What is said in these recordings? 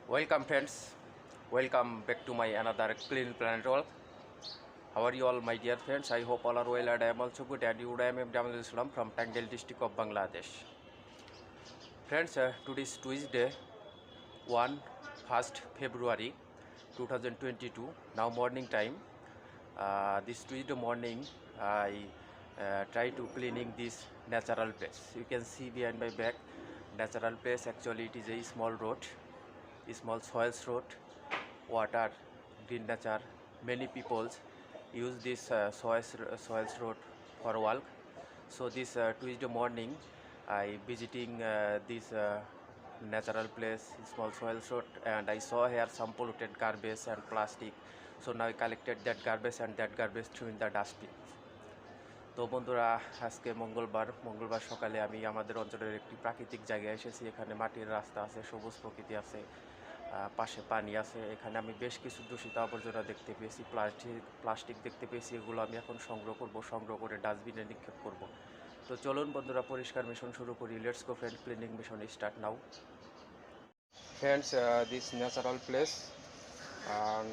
Welcome friends, welcome back to my another Clean Planet World. How are you all my dear friends? I hope all are well and I am also good, and you I am Abdul Islam from Tangal district of Bangladesh. Friends, today is Tuesday 1st February 2022, now morning time. This Tuesday morning I try to cleaning this natural place. You can see behind my back natural place. Actually it is a small road, small soils road, water, green nature. Many people use this soils road for walk. So this Tuesday morning I visiting this natural place, small soils road, and I saw here some polluted garbage and plastic. So now I collected that garbage and that garbage threw in the dustbin. তো বন্ধুরা, আজকে মঙ্গলবার সকালে আমি আমাদের অঞ্চলের একটি প্রাকৃতিক জায়গায় এসেছি। এখানে মাটির রাস্তা আছে, সবুজ প্রকৃতি আছে, পাশে পানি আছে। এখানে আমি বেশ কিছু দূষিত আবর্জনা দেখতে পেয়েছি, প্লাস্টিক দেখতে পেয়েছি। এগুলো আমি এখন সংগ্রহ করে ডাস্টবিনে নিক্ষেপ করব। তো চলুন বন্ধুরা, পরিষ্কার মিশন শুরু করি। Let's go friend, cleaning mission start now. Friends, this natural place,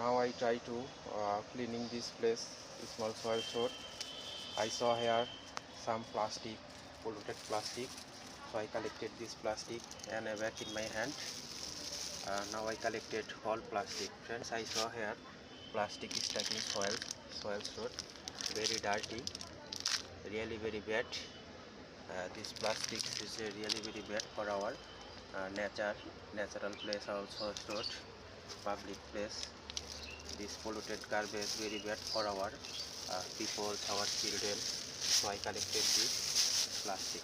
now I try to cleaning this place, small soil road. I saw here some plastic, polluted plastic, so I collected this plastic and a bag in my hand. Now I collected all plastic. Friends, I saw here plastic is stuck in soil road, very dirty, really very bad. This plastic is really very bad for our natural place, also road, public place. This polluted garbage very bad for our people, our children. So I collected this plastic.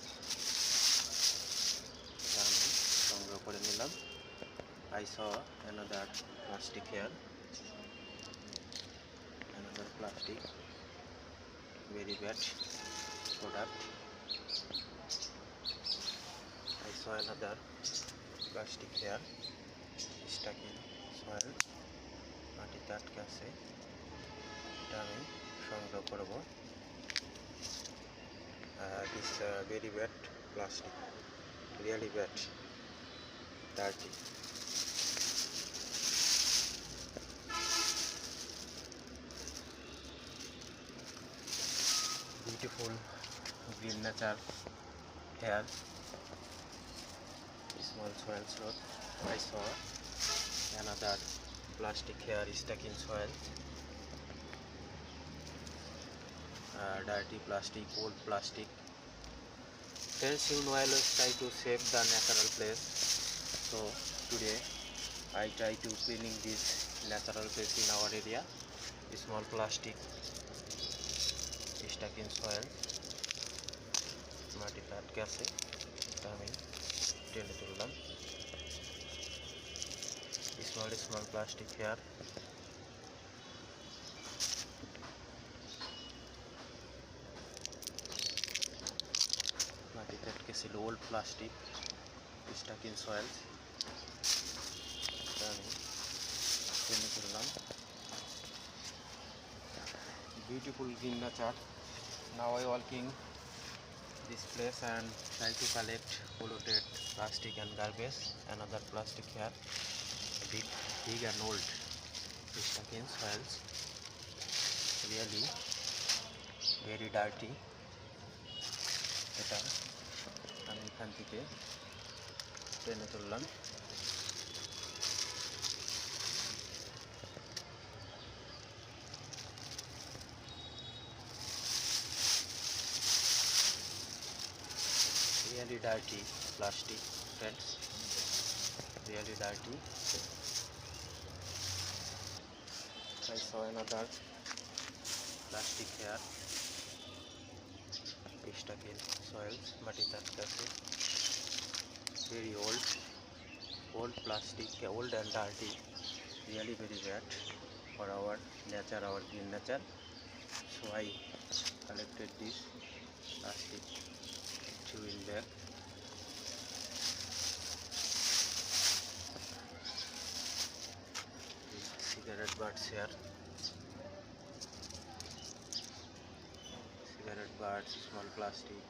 সংগ্রহ করে নিলাম। I saw another plastic here, another plastic, very bad product. I saw another plastic here, stuck in soil, মাটিতে আটকে আছে। এটা আমি সংগ্রহ করব। This very bad plastic, really bad, dirty. Beautiful green nature here, small soil road. I saw another plastic here stuck in soil, dirty plastic, old plastic. Friends, you know I always try to save the natural place. So today I try to cleaning this natural place in our area. Small plastic stuck in soil, মাটিতে আটকে আছে। এটা আমি টেনে তুললাম। Small plastic here. মাটিতে আটকে ছিল old plastic stuck in soil. এটা আমি টেনে তুললাম। Beautiful green nature. Now I walking this place and try to collect polluted plastic and garbage. Another plastic here, big and old, stuck in soils, really very dirty. এটা আমি এখান থেকে টেনে তুললাম। Really dirty plastic, friends, really dirty. I saw another plastic here, stuck in soils, মাটিতে আটকে আছে, very old plastic, old and dirty, really very bad for our nature, our green nature. So I collected this plastic, threw in bag. Cigarette butts here, cigarette butts, small plastic,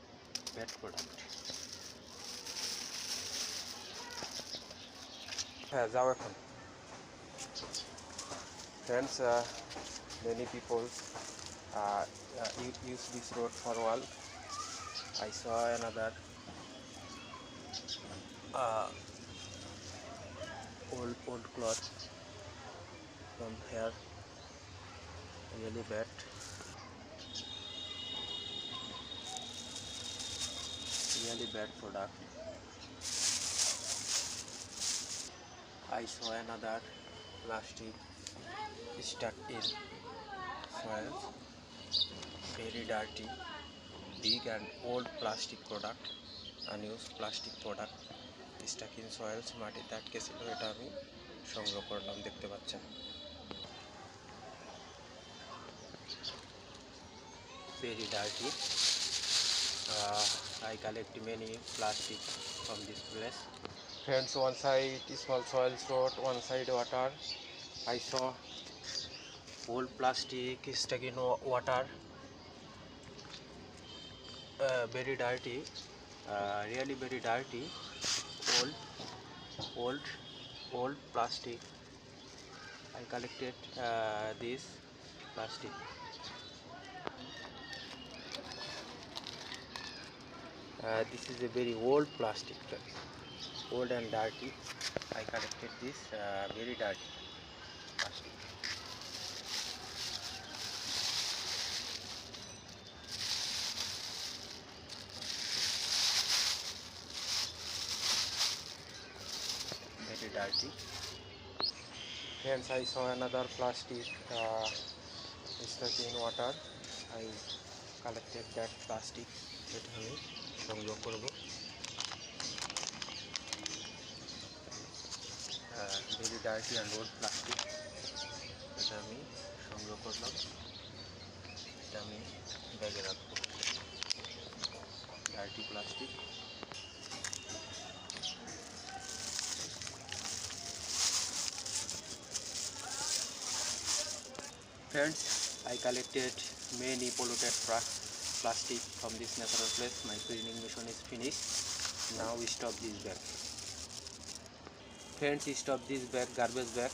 bad product. হ্যাঁ, যাও এখন। Friends, many people use this road for wall. I saw another uh, old cloth from here, really bad, really bad product. I saw another plastic stuck in soil, very dirty, big and old plastic product, unused plastic product stuck in soils, মাটিতে আটকে ছিল, এটা আমি সংগ্রহ করলাম, দেখতে পাচ্ছেন, very dirty. I collect many plastic from this place. Friends, one side small soils road, one side water. I saw old plastic stuck in water, very dirty, really very dirty, old old old plastic. I collected this plastic. This is a very old plastic, old and dirty. I collected this very dirty plastic. Very dirty. Friends, I saw another plastic stuck in water. I collected that plastic. এটা আমি সংগ্রহ করব। very dirty and old plastic. এটা আমি সংগ্রহ করলাম, এটা আমি ব্যাগে রাখবো। dirty plastic. Friends, I collected many polluted plastic from this natural place. My cleaning mission is finished. Now we stop this bag. Friends, stop this bag, garbage bag,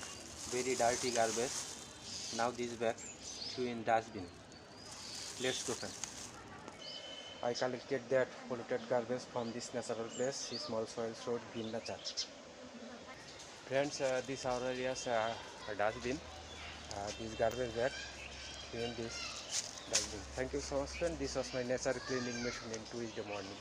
very dirty garbage. Now this bag threw in dustbin. Let's go, friends. I collected that polluted garbage from this natural place, small soils road, Vindachar. Friends, this our area's dustbin. This garbage bag in this dustbin. Thank you so much, friend. This was my nature cleaning mission in Tuesday morning.